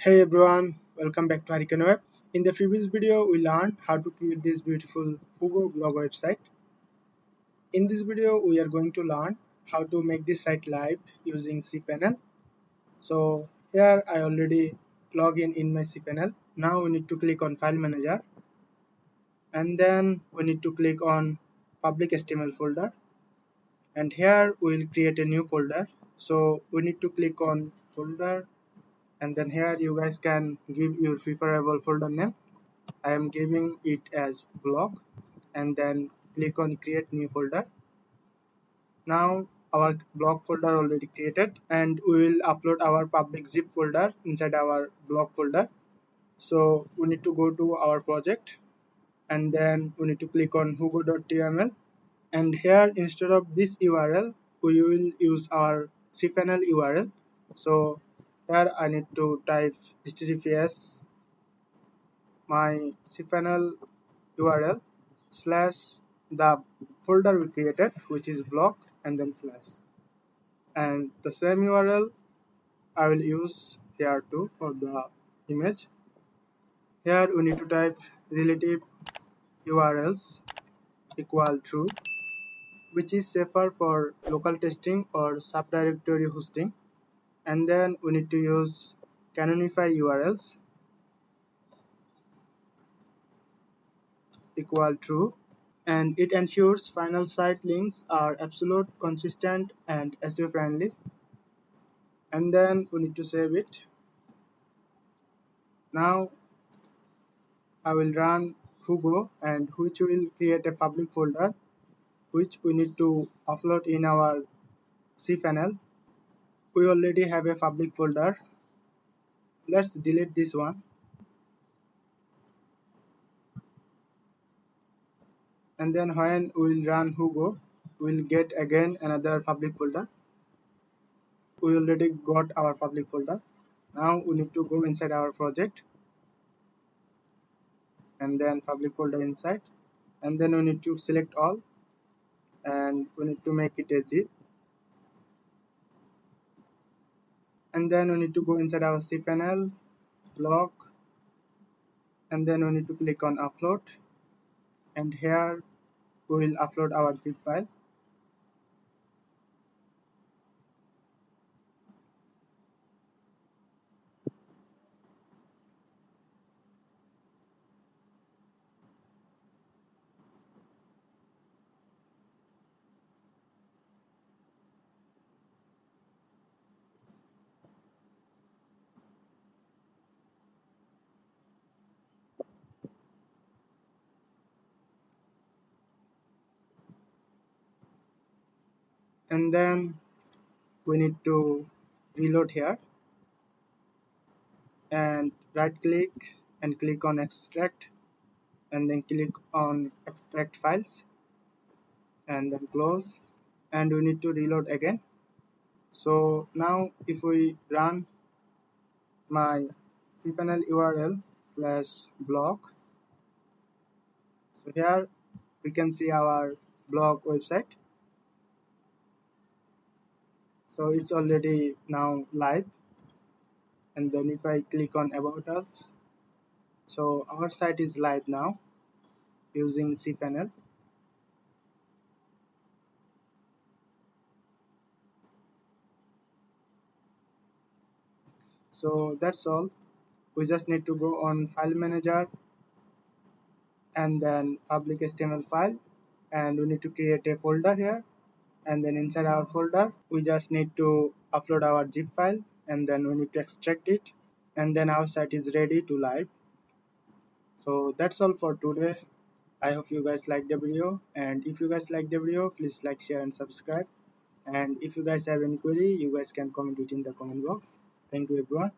Hey everyone, welcome back to Hurricane Web. In the previous video, we learned how to create this beautiful Hugo blog website. In this video, we are going to learn how to make this site live using cPanel. So here I already log in my cPanel. Now we need to click on File Manager, and then we need to click on Public HTML folder. And here we will create a new folder. So we need to click on Folder, and then here you guys can give your preferable folder name. I am giving it as blog, and then click on create new folder. Now our blog folder already created, and we will upload our public zip folder inside our blog folder. So we need to go to our project, and then we need to click on hugo.tml, and here instead of this URL we will use our cPanel URL. So here I need to type https my cPanel URL slash the folder we created, which is blog, and then slash, and the same URL I will use here too for the image. Here we need to type relative URLs equal true, which is safer for local testing or subdirectory hosting, and then we need to use canonify URLs equal true, and it ensures final site links are absolute, consistent, and SEO friendly. And then we need to save it. Now I will run Hugo, and which will create a public folder which we need to upload in our cPanel. We already have a public folder. Let's delete this one, and then when we will run Hugo, we'll get again another public folder. We already got our public folder. Now we need to go inside our project, and then public folder inside, and then we need to select all, and we need to make it a zip, and then we need to go inside our cPanel blog, and then we need to click on upload, and here we will upload our zip file. And then we need to reload here, and right click and click on extract, and then click on extract files, and then close, and we need to reload again. So now if we run my cPanel URL slash blog, so here we can see our blog website. So it's already now live, and then if I click on about us, so our site is live now using cPanel. So that's all. We just need to go on file manager, and then public HTML file, and we need to create a folder here, and then inside our folder we just need to upload our zip file, and then we need to extract it, and then our site is ready to live. So that's all for today. I hope you guys like the video, and if you guys like the video, please like, share, and subscribe. And if you guys have any query, you guys can comment it in the comment box. Thank you everyone.